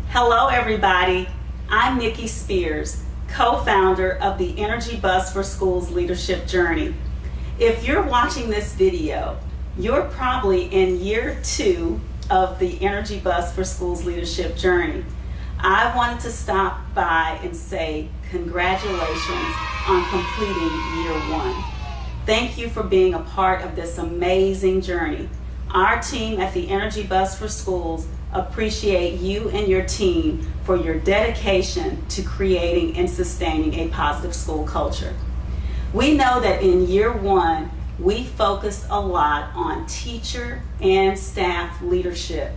Hello everybody, I'm Nikki Spears, co-founder of the Energy Bus for Schools Leadership Journey. If you're watching this video, you're probably in year 2 of the Energy Bus for Schools Leadership Journey. I wanted to stop by and say congratulations on completing year 1. Thank you for being a part of this amazing journey. Our team at the Energy Bus for Schools appreciate you and your team for your dedication to creating and sustaining a positive school culture. We know that in year 1, we focused a lot on teacher and staff leadership.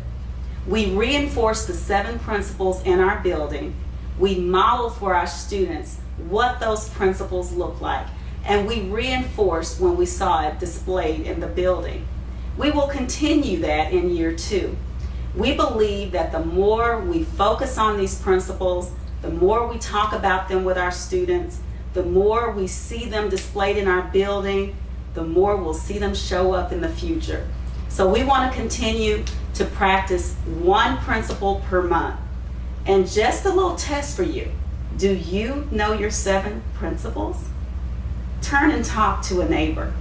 We reinforced the 7 principles in our building. We modeled for our students what those principles look like, and we reinforced when we saw it displayed in the building. We will continue that in year 2. We believe that the more we focus on these principles, the more we talk about them with our students, the more we see them displayed in our building, the more we'll see them show up in the future. So we want to continue to practice 1 principle per month. And just a little test for you. Do you know your 7 principles? Turn and talk to a neighbor.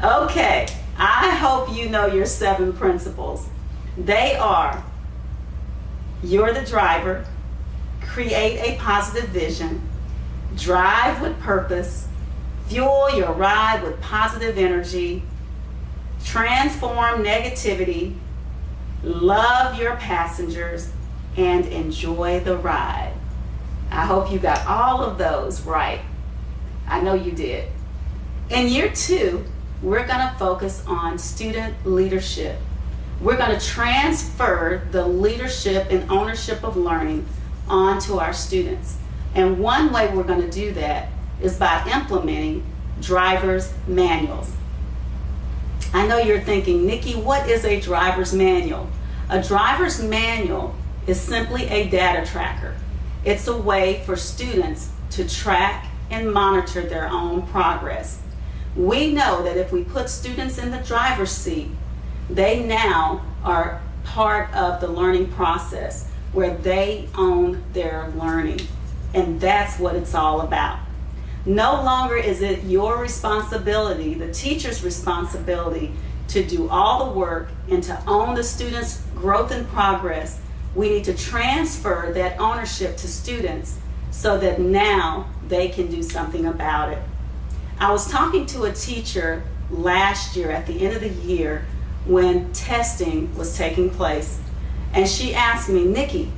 Okay, I hope you know your 7 principles. They are: you're the driver, create a positive vision, drive with purpose, fuel your ride with positive energy, transform negativity, love your passengers, and enjoy the ride. I hope you got all of those right. I know you did. In year 2, we're going to focus on student leadership. We're going to transfer the leadership and ownership of learning onto our students. And one way we're going to do that is by implementing driver's manuals. I know you're thinking, Nikki, what is a driver's manual? A driver's manual is simply a data tracker. It's a way for students to track and monitor their own progress. We know that if we put students in the driver's seat, they now are part of the learning process where they own their learning. And that's what it's all about. No longer is it your responsibility, the teacher's responsibility, to do all the work and to own the students' growth and progress. We need to transfer that ownership to students so that now they can do something about it. I was talking to a teacher last year at the end of the year when testing was taking place, and she asked me, Nikki,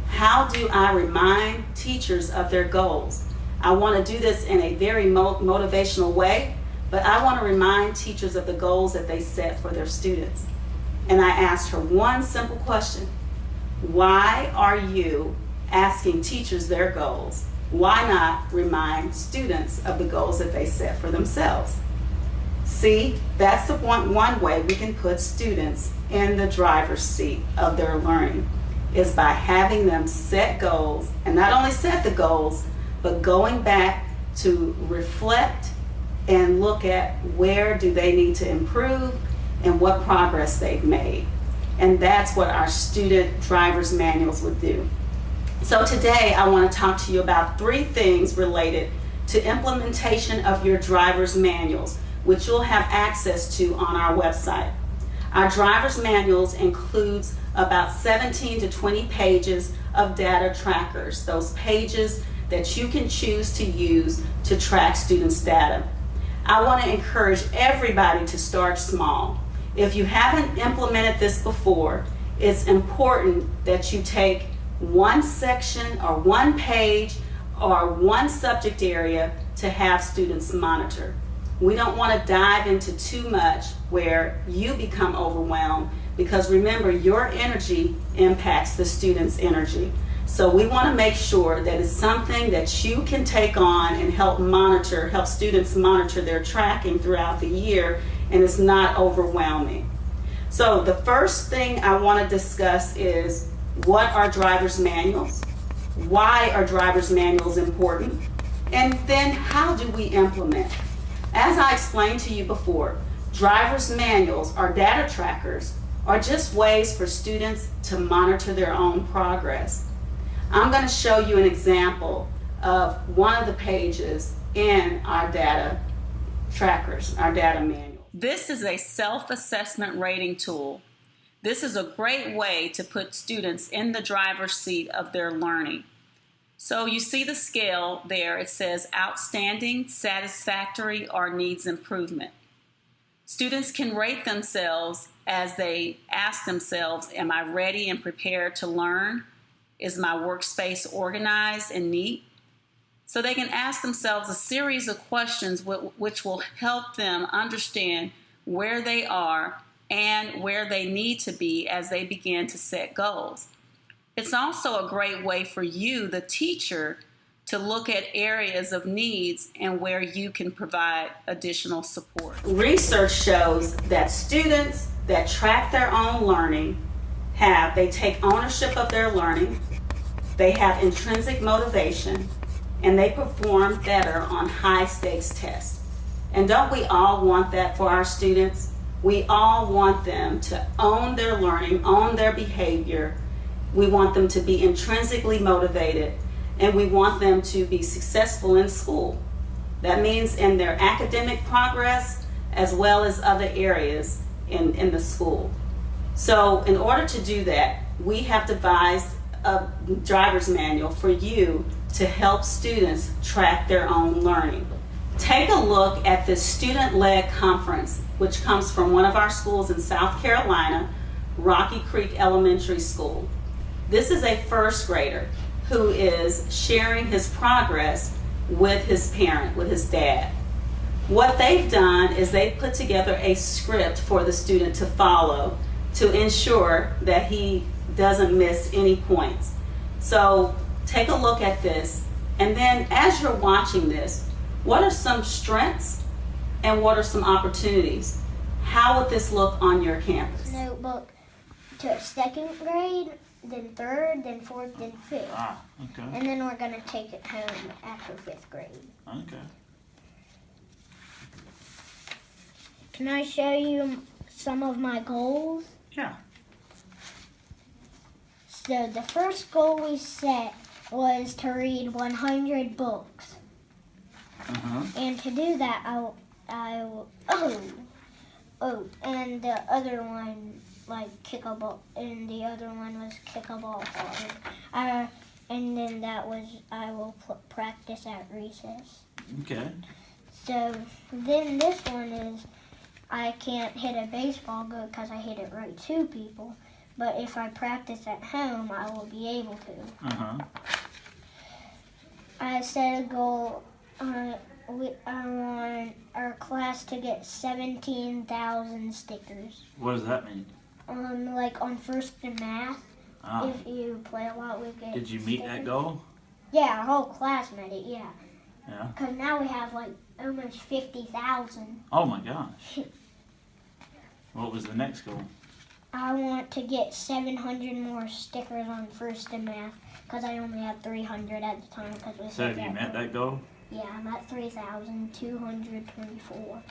how do I remind teachers of their goals? I want to do this in a very motivational way, but I want to remind teachers of the goals that they set for their students. And I asked her one simple question: why are you asking teachers their goals? Why not remind students of the goals that they set for themselves? See, that's the one way we can put students in the driver's seat of their learning, is by having them set goals, and not only set the goals, but going back to reflect and look at where do they need to improve and what progress they've made. And that's what our student driver's manuals would do. So today I want to talk to you about 3 things related to implementation of your driver's manuals, which you'll have access to on our website. Our driver's manuals includes about 17 to 20 pages of data trackers, those pages that you can choose to use to track students' data. I want to encourage everybody to start small. If you haven't implemented this before, it's important that you take one section or one page or one subject area to have students monitor. We don't want to dive into too much where you become overwhelmed, because remember, your energy impacts the student's energy. So we want to make sure that it's something that you can take on and help students monitor their tracking throughout the year, and it's not overwhelming. So the first thing I want to discuss is, what are driver's manuals? Why are driver's manuals important? And then how do we implement? As I explained to you before, driver's manuals or data trackers are just ways for students to monitor their own progress. I'm going to show you an example of one of the pages in our data trackers, our data manual. This is a self-assessment rating tool. This is a great way to put students in the driver's seat of their learning. So you see the scale there. It says outstanding, satisfactory, or needs improvement. Students can rate themselves as they ask themselves, am I ready and prepared to learn? Is my workspace organized and neat? So they can ask themselves a series of questions which will help them understand where they are and where they need to be as they begin to set goals. It's also a great way for you, the teacher, to look at areas of needs and where you can provide additional support. Research shows that students that track their own learning they take ownership of their learning, they have intrinsic motivation, and they perform better on high-stakes tests. And don't we all want that for our students? We all want them to own their learning, own their behavior. We want them to be intrinsically motivated, and we want them to be successful in school. That means in their academic progress as well as other areas in the school. So in order to do that, we have devised a driver's manual for you to help students track their own learning. Take a look at this student-led conference, which comes from one of our schools in South Carolina, Rocky Creek Elementary School. This is a first grader who is sharing his progress with his parent, with his dad. What they've done is they've put together a script for the student to follow to ensure that he doesn't miss any points. So take a look at this, and then as you're watching this, what are some strengths and what are some opportunities? How would this look on your campus? Notebook to second grade, then third, then fourth, then fifth. Okay. And then we're going to take it home after fifth grade. Okay. Can I show you some of my goals? Yeah. So the first goal we set was to read 100 books. And to do that, and the other one, kick a ball, and the other one was kick a ball hard. And then I will practice at recess. Okay. So then this one is, I can't hit a baseball good because I hit it right to people. But if I practice at home, I will be able to. I set a goal. I want our class to get 17,000 stickers. What does that mean? On first in math, if you play a lot, we get. Did you meet that goal? Yeah, our whole class met it. Yeah. Yeah. Because now we have almost 50,000. Oh my gosh. What was the next goal? I want to get 700 more stickers on first in math because I only had 300 at the time. So have you met that goal? Yeah, I'm at 3,224.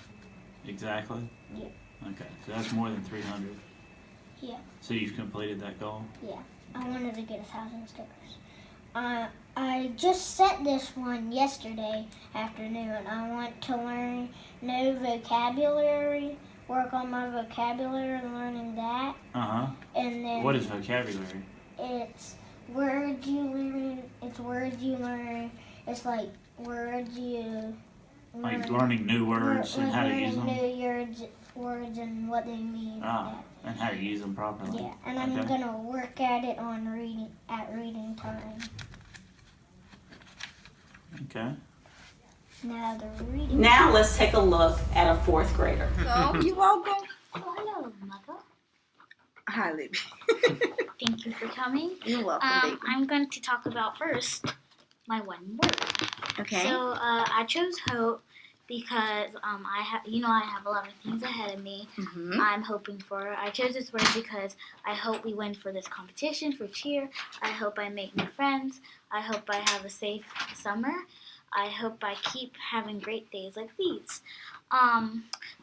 Exactly? Yeah. Okay, so that's more than 300. Yeah. So you've completed that goal? Yeah. I wanted to get 1,000 stickers. I just set this one yesterday afternoon. I want to learn new vocabulary, work on my vocabulary, learning that. Uh-huh. And then What is vocabulary? it's words you learn. It's words you learn. It's like words you learn. Like learning new words and how to use them? Learning new words and what they mean. And how to use them properly. Yeah, and I'm gonna work at it on reading time. Okay. Now the reading. Now let's take a look at a 4th grader. Oh, you're welcome. Oh, hello, Mother. Hi, Libby. Thank you for coming. You're welcome, baby. I'm going to talk about first my one word. Okay. So I chose hope because I have a lot of things ahead of me. Mm-hmm. I'm hoping for. I chose this word because I hope we win for this competition for cheer. I hope I make new friends. I hope I have a safe summer. I hope I keep having great days like these.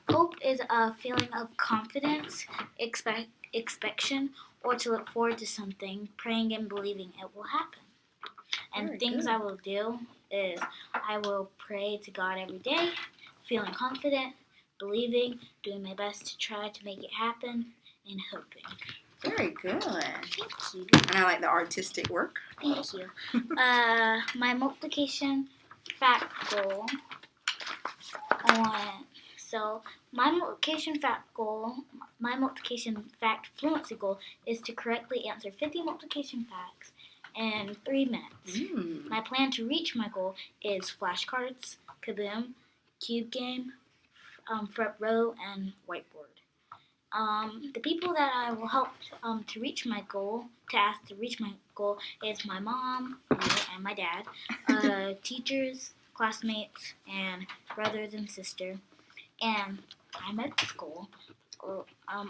Hope is a feeling of confidence, expectation, or to look forward to something, praying and believing it will happen. And Very things good. I will do is I will pray to God every day, feeling confident, believing, doing my best to try to make it happen, and hoping. Very good. Thank you. And I like the artistic work. Thank you. My multiplication fact goal. My multiplication fact fluency goal is to correctly answer 50 multiplication facts in 3 minutes. My plan to reach my goal is flashcards, Kaboom, cube game, front row, and whiteboard. The people that I will help to reach my goal, is my mom, me, and my dad, teachers, classmates, and brothers and sister. And I'm at school on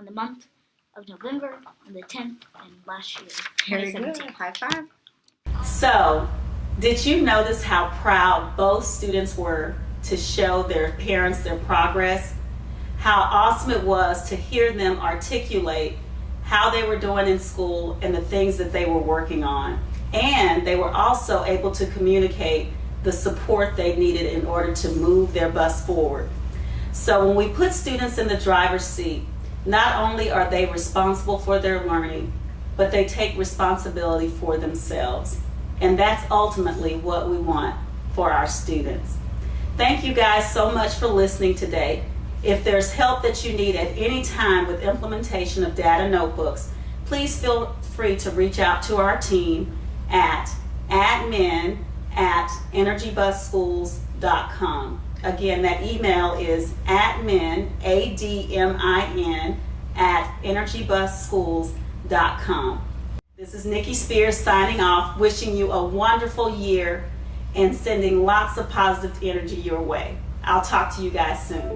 the month of November, on the 10th, and last year, Very good. 2017. High five. So, did you notice how proud both students were to show their parents their progress? How awesome it was to hear them articulate how they were doing in school and the things that they were working on. And they were also able to communicate the support they needed in order to move their bus forward. So when we put students in the driver's seat, not only are they responsible for their learning, but they take responsibility for themselves. And that's ultimately what we want for our students. Thank you guys so much for listening today. If there's help that you need at any time with implementation of data notebooks, please feel free to reach out to our team at admin@energybusschools.com. Again, that email is admin, ADMIN, @energybusschools.com. This is Nikki Spears signing off, wishing you a wonderful year and sending lots of positive energy your way. I'll talk to you guys soon.